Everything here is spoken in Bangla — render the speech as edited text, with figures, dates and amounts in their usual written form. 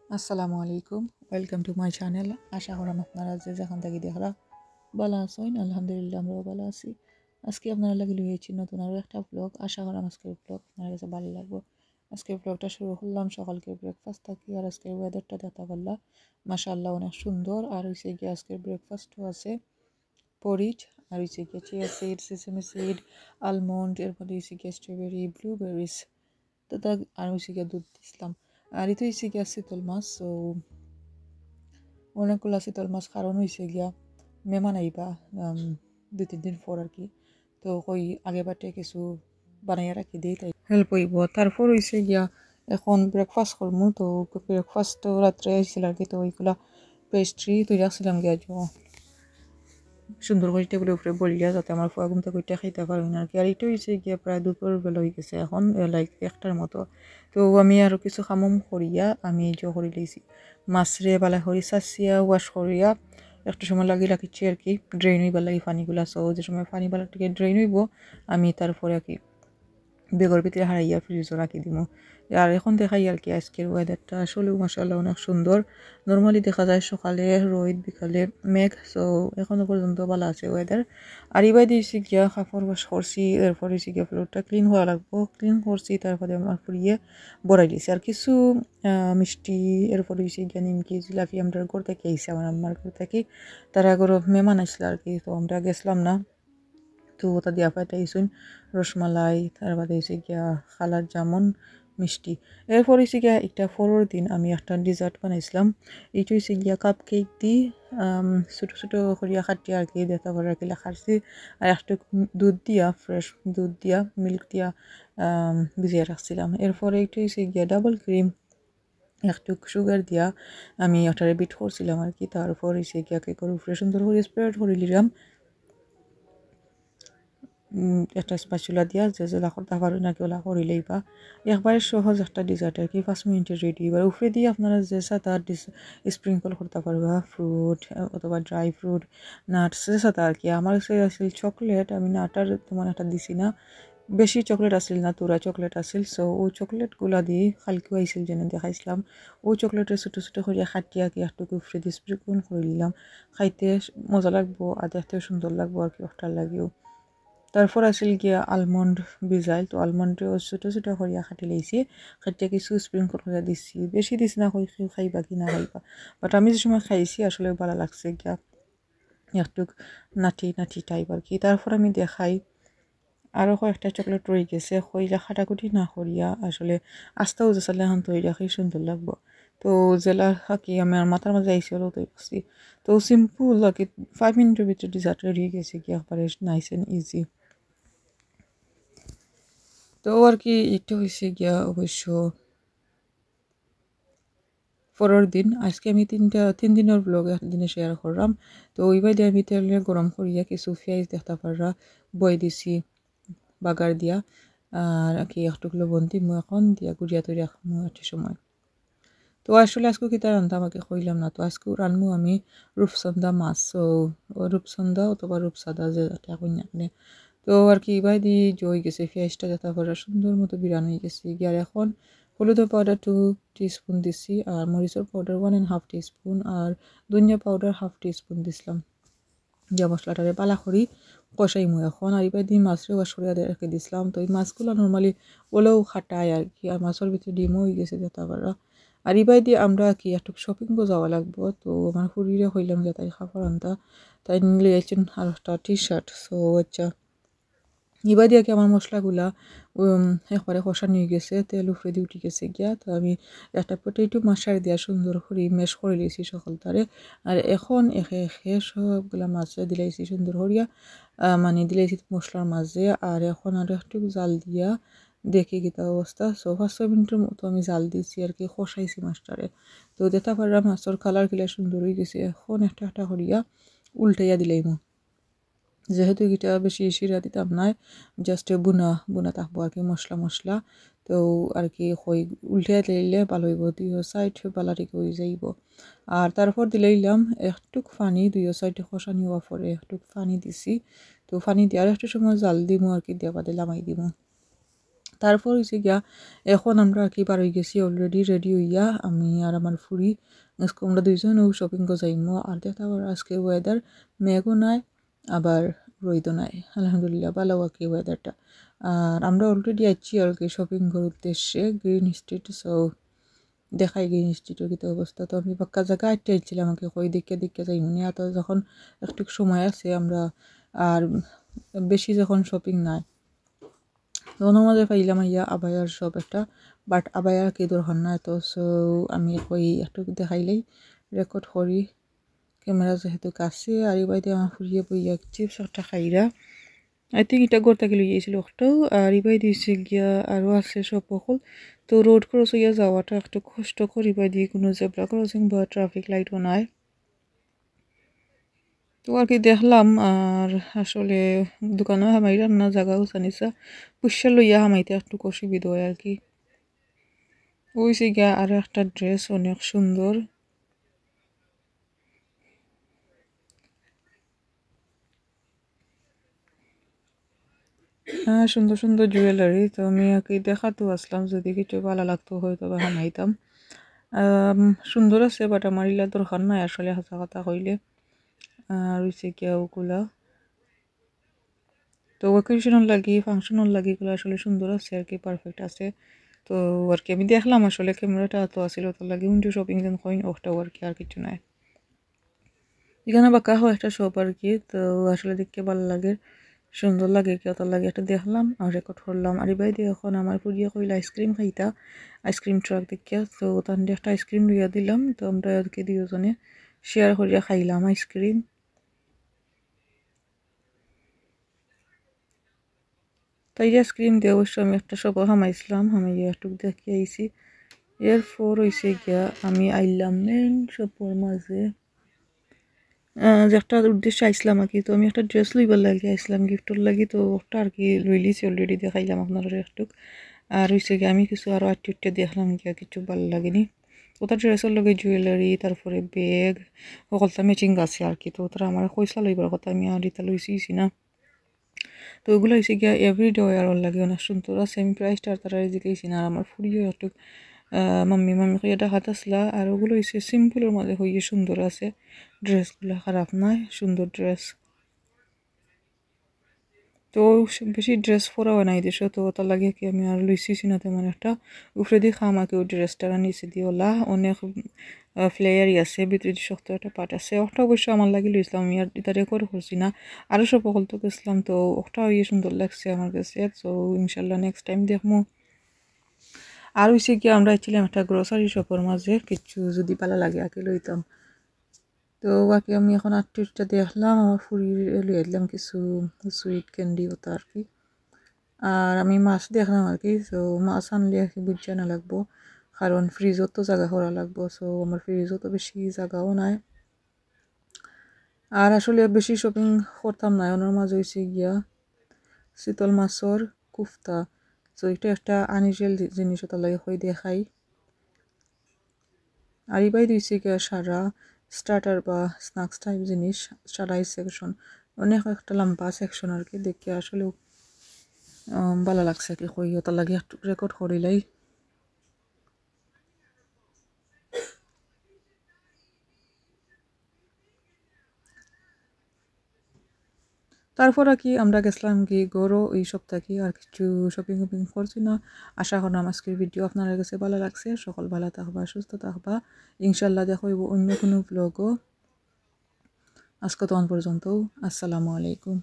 আসসালামু আলাইকুম, ওয়েলকাম টু মাই চ্যানেল। আশা করাম আপনারা যে যেখান থেকে দেখরা ভালো আছেন। আলহামদুলিল্লাহ আমরাও ভালো আছি। আজকে আপনারা লাগি লইছি নতুন আরও একটা ব্লগ। আশা করাম আজকের ব্লগ আপনার কাছে ভালো লাগবে। আজকের ব্লগটা শুরু করলাম সকালকে ব্রেকফাস্ট থাকি, আর আজকের ওয়েদারটা দেখা পারলাম মাশাআল্লাহ অনেক সুন্দর। আর হইছে গিয়ে আজকের ব্রেকফাস্টও আছে পরিচ, আর হইছে গিয়ে chia seed, sesame seed, almond, এরপরে হইছে গিয়ে স্ট্রবেরি, ব্লুবেরিজ, তো আর হইছে গিয়ে দুধ দিছিলাম। আর এটা হইছে গিয়া শীতল মাছ। সো অনেকগুলো শীতল মাছ কারণ হয়েছে গিয়া মেহমান আইবা 2-3 দিন পর আর কি। তো কই আগে বাটে কিছু বানাইয়া রাখি দিই, তাই হেল্প হইব। তারপর হয়েছে গিয়া এখন ব্রেকফাস্ট করবো। তো ব্রেকফাস্ট তো রাত্রে আইছিল আর কি। তো ওইগুলা পেস্ট্রি তৈরি রাখছিলাম গিয়া সুন্দর করে টেবিলের উপরে বলিয়া, যাতে আমার ফুয়া ঘুমতে কইটা খাইতে পারি না আর কি। আর এটা হয়েছে গিয়া প্রায় দুপুর বেলা হয়ে গেছে এখন, লাইক 1টার মতো। তো আমি আরও কিছু খামম করিয়া আমি এই যে করি লইছি মাছরে বালা করি চাচিয়া ওয়াশ করিয়া একটা সময় লাগি রাখিছি আর কি, ড্রেন হইবার লাগি পানিগুলা। সো যে সময় পানি বালা থেকে ড্রেন হইব আমি তারপরে আর কি বেগর ভিতরে হারাইয়া ফ্রিজও রাখি দিব। আর এখন দেখাই আর কি আজকের ওয়েদারটা আসলেও মাশাআল্লাহ অনেক সুন্দর। নর্মালি দেখা যায় সকালে রোদ, বিকালে মেঘ। সো এখনো পর্যন্ত ভালো আছে ওয়েদার। আর এবার দিয়েছি গিয়া কাপড় ওয়াশ করছি, এরপর হয়েছি গিয়া ফ্লোরটা ক্লিন হওয়া লাগবো। ক্লিন করছি, তারপরে আমার ফুরিয়ে বড়াই দিয়েছি আর কিছু মিষ্টি। এরপর হয়েছি গিয়া নিমকি, জিলাপি আমরা ঘর থেকে আইসি, আমার আম্মার ঘর থেকে। তারা আগর মেহমান আসছিল আর কি, তো আমরা গেছিলাম না। তো ওটা দিয়া পাঠাইছুন রসমালাই, তারপরে হয়েছে গিয়া খালার জামুন, মিষ্টি। এরপর হয়েছে গিয়া একটা ফোরের দিন আমি একটা ডিজার্ট বানাইছিলাম। এইটা হয়েছে গিয়া কাপ কেক দি ছোটো ছোটো করিয়া কাটিয়া আর কি দেখা করে আর কি খাচ্ছি। আর একটু দুধ দিয়া, ফ্রেশ দুধ দিয়া, মিল্ক দিয়া ভিজিয়ে রাখছিলাম। এরপরে এইটা হয়েছে গিয়া ডাবল ক্রিম, একটু সুগার দিয়া আমি ওটারে বিট করছিলাম আর কি। তারপর হয়েছে গিয়া কেকের উপরে সুন্দর করে স্প্রেড করে নিলাম একটা স্প্যাচুলা দিয়া, যে যেলা করতে পারেন আর কি ওলা করিলেই বা একবারে সহজ একটা ডিজার্ট আর কি, 5 মিনিটে রেডি। এবার উপরে দিয়ে আপনারা যে সাথে স্প্রিঙ্কল করতে পারবা ফ্রুট অথবা ড্রাই ফ্রুট, নাটস যে সাথে আর কি। আমার কাছে আসলে চকলেট, আমি নাটার তেমন একটা দিছি না, বেশি চকলেট আসিল না, তুরা চকলেট আসিল। সো ও চকলেটগুলা দিয়ে খালকেও আইসিল যেন দেখাইছিলাম। ও চকলেটের ছোটো ছোটো করিয়া খাটিয়া কি একটু উপরে দিয়ে স্প্রিঙ্কল করে নিলাম। খাইতে মজা লাগবো আর দেখতেও সুন্দর লাগবো আর কি ওটার লাগেও। তারপর আসিল গিয়া আলমন্ড ভিজাইল। তো আলমন্ডও ছোটো ছোটো করিয়া কাটি লাইছি, কাটিয়া কিছু স্প্রিঙ্কল করিয়া দিছি, বেশি দিছি না, খাইবা কি না খাইবা। বাট আমি যে সময় খাইছি আসলে ভালো লাগছে গিয়া, একটু নাটি নাটি টাইপ আর কি। তারপর আমি দেখাই আরও কয়েকটা চকলেট রয়ে গেছে, কইলা খাটাকুটি না করিয়া আসলে আস্তাও যে চালে এখন তৈরি রাখি সুন্দর লাগবো। তো জেলা কি আমার মাথার মাঝে আইসি হলো তৈরি করছি। তো সিম্পল আর কি, 5 মিনিটের ভিতরে ডিজার্ট রেডি হয়ে গেছে কি, একবারে নাইস অ্যান্ড ইজি। তো আর কি এটা হয়েছে গিয়া অবশ্য পরের দিন। আজকে আমি 3 দিনের ব্লগ একদিনে শেয়ার করলাম। তো ওইবার দিয়ে আমি তেল গরম করিয়া কিছু পেঁয়াজ দেখতে পাররা বই দিছি বাগার দিয়া, আর কি একটু লবণ দিমু এখন দিয়া গুড়িয়া তৈরি রাখবো একটা সময়। তো আসলে আজকে কিতা রান্ধা আমাকে কইলাম না। তো আজকে রানবো আমি রূপসন্দা মাছ। ও রূপসন্দা অথবা রূপসাদা যে কই না। তো আর কি এবার দিয়ে জই গেছে পেঁয়াজটা, যাতে করে সুন্দর মতো বিরান হয়ে গেছে গিয়ে। আর এখন হলুদের পাউডার 2 টিস্পুন দিছি, আর মরিচের পাউডার 1.5 টিস্পুন, আর ধনিয়া পাউডার 1/2 টিস্পুন দিছিলাম। দিয়া মশলাটারে পালা করি কষাইমু এখন। আর এবার দিয়ে মাছরে ওয়াশ করে রেখে দিছিলাম। তো এই মাছগুলো নর্মালি ওলেও খাটায় আর কি, আর মাছের ভিতরে ডিমও হয়ে গেছে যেতে পারা। আর এবার দিয়ে আমরা কি একটু শপিংও যাওয়া লাগবো। তো আমার হুড়িরে হইলাম যে তাই খাবার আনতা, তাই নিয়ে যাচ্ছেন আর একটা টি-শার্ট। সো আচ্ছা এবার দিয়ে কি আমার মশলাগুলা একবারে কষানো হয়ে গেছে, তেল উপরে দিয়ে উঠে গেছে গিয়া। তো আমি একটা পটেটো মাছার দিয়া সুন্দর করে ম্যাশ করে লিয়েছি সকল তারে। আর এখন একে একে সবগুলা মাছে দিলাইছি সুন্দর করিয়া, মানে দিলাইছি মশলার মাঝে। আর এখন আর একটু জাল দিয়া দেখি গীতা অবস্থা। সো 5-6 মিনিটের মতো আমি জাল দিয়েছি আর কি, কষাইছি মাছটারে। তো দেখতে পারলাম মাছের কালার গিলা সুন্দর হয়ে গেছে। এখন একটা একটা করিয়া উল্টাইয়া দিলাইম, যেহেতু এটা বেশি শিরা দিতাম না, জাস্ট বুনা বুনা থাকবো আর কি মশলা মশলা। তো আর কি হই উল্টে দিলে ভালো হইব, 2 সাইড বালাটিকে হয়ে যাইব। আর তারপর দিলাইলাম একটুক পানি, 2 সাইডে কষানি হওয়ার পরে একটুক পানি দিছি। তো পানি দিয়ে আর একটু সময় জাল দিব আর কি, দেওয়া দিলাম আই দিব। তারপর হয়েছে গিয়া এখন আমরা আর কি বার হয়ে গেছি অলরেডি রেডি হইয়া আমি আর আমার ফুরি আজকে আমরা দুইজনও শপিং করে যাইমো আর দেখতে আবার আজকে ওয়েদার মেঘও নাই আবার রোদও নাই আলহামদুলিল্লাহ ভালো আর কি ওয়েদারটা আর আমরা অলরেডি আছি আর কি শপিং করার উদ্দেশ্যে গ্রিন স্ট্রিট সো দেখাই গ্রিন স্ট্রিটের কী অবস্থা তো আমি পাক্কা জায়গা আটটা ছিলাম আমাকে কই দেখে যাই মনে এত যখন একটু সময় আছে আমরা আর বেশি যখন শপিং নাই তখন আমাদের পাইলাম ইয়া আবায়ার সব একটা বাট আবায়ার কি দরকার নাই তো সো আমি কই একটু দেখাইলেই রেকর্ড করি ক্যামেরা যেহেতু কাছে আর এবার দিয়ে আমার ফুরিয়ে বইয়া চিপস একটা খাইরা আই থিঙ্ক এটা ঘর থেকে লই গেছিল একটাও আর এবার দিয়েছে গিয়া আরও আছে সব সকল তো রোড ক্রস হইয়া যাওয়াটা একটু কষ্ট করি বা দিয়ে কোনো জেব্রা ক্রসিং বা ট্রাফিক লাইটও নাই তো আর কি দেখলাম আর আসলে দোকানও হামাইলাম না জায়গাও জানিসা পুষা লইয়া হামাইতে একটু অসুবিধা হয় আর কি ওইসে গিয়া আর একটা ড্রেস অনেক সুন্দর হ্যাঁ সুন্দর সুন্দর জুয়েলারি তো আমি আর কি দেখাতো আসলাম যদি কিছু ভালো লাগতো হয়তো বা হামাইতাম সুন্দর আছে বাট আমার ইলা দরকার নাই আসলে হাসা কথা কইলে আর হইছে গিয়া ওগুলা তো ওকেশনাল লাগি ফাংশনাল লাগি এগুলো আসলে সুন্দর আছে আর কি পারফেক্ট আছে তো আর কি আমি দেখলাম আসলে ক্যামেরাটা তো আসিল তো লাগে উইন্ডো শপিং যেন কইন ওটাও আর কি আর কিছু নাই এখানে বাঁকা হয় একটা শপ আর কি তো আসলে দেখতে ভালো লাগে সুন্দর লাগে কত লাগে একটা দেখলাম আর রেকর্ড করলাম আর এবার দিয়ে এখন আমার পুরিয়া কইলা আইসক্রিম খাইতা আইসক্রিম ট্রাক দেখিয়া তো তার একটা আইসক্রিম লইয়া দিলাম তো আমরা আর কি দুজনে শেয়ার করিয়া খাইলাম আইসক্রিম তাই আইসক্রিম দিয়ে অবশ্য আমি একটা সব হামাইছিলাম হামাইয়া একটু দেখে আইছি এরপর হইছে গিয়া আমি আইলাম মেন শপের মাঝে যে একটা উদ্দেশ্যে আইসলাম আর কি তো আমি একটা ড্রেস লইবার লাগি আইসলাম গিফটর লাগি তো ওটা আর কি লইলিছি অলরেডি দেখাইলাম আপনারা একটু আর হইছে গিয়ে আমি কিছু আরও আটটুটে দেখলাম গিয়া কিছু ভালো লাগেনি ওটা ড্রেসের লগে জুয়েলারি তারপরে ব্যাগ সকলটা ম্যাচিং আছে আর কি তো ওটা আমার পয়সা লইবার কথা আমি আর ইতা লইছি না তো ওগুলো হয়েছে গিয়া এভরিডে ওয়ার লাগে অনেক সুন্দর আছে আমি প্রাইসটা তারা জিজ্ঞাসি না আর আমার ফুরিও একটু মাম্মি কইয়া দেখাত আসলা আর ওগুলো হয়েছে সিম্পলের মাঝে হইয়ে সুন্দর আছে ড্রেসগুলো খারাপ নাই সুন্দর ড্রেস তো বেশি ড্রেস পরাও নাই দেশো তো ওটা লাগে কি আমি আর লইছি না তেমন একটা উপরে দিয়ে খামাকে ওই ড্রেসটা নিচে দিয়ে ওলা অনেক ফ্লেয়ারই আছে ভিতরে দিয়ে শক্ত একটা পাট আছে ওটা অবশ্য আমার লাগে লইছিলাম আমি আর এটা রেকর্ড করছি না আরও সব সকল তো গেছিলাম তো ওটা ইয়ে সুন্দর লাগছে আমার কাছে তো ইনশাল্লাহ নেক্সট টাইম দেখবো আর হইছে কি আমরা ছিলাম একটা গ্রোসারি শপের মাঝে কিছু যদি ভালো লাগে আগে লইতাম তো বাকি আমি এখন আটটা দেখলাম আমার ফুরি লইয়া দিলাম কিছু সুইট ক্যান্ডি ওটা আর কি আর আমি মাছ দেখলাম আর কি সো মাছ আনলে আর কি বুঝছে না লাগবো কারণ ফ্রিজত তো জায়গা করা লাগবো সো আমার ফ্রিজও তো বেশি জায়গাও নাই আর আসলে বেশি শপিং করতাম না ওনার মাঝে হয়েছে গিয়া শীতল মাছর কুফতা সো এটা একটা আনইউজুয়াল জিনিস ওটা লাগে হয়ে দেখাই আর এবার দিয়েছে গিয়া সারা স্টার্টার বা স্ন্যাক্স টাইপ জিনিস সারা সেকশন অনেক একটা লম্বা সেকশন আর কি দেখে আসলেও ভালো লাগছে কি কই ওটা লাগে একটু রেকর্ড করিলাই তারপর আর কি আমরা গেছিলাম কি গরো এই সপ্তাহে আর কিছু শপিং করছি না আশা করলাম আজকের ভিডিও আপনার কাছে ভালো লাগছে সকল ভালো থাকবা সুস্থ থাকবা ইনশাল্লাহ দেখো অন্য কোনো ব্লগও আজকে তখন পর্যন্ত আসসালামু আলাইকুম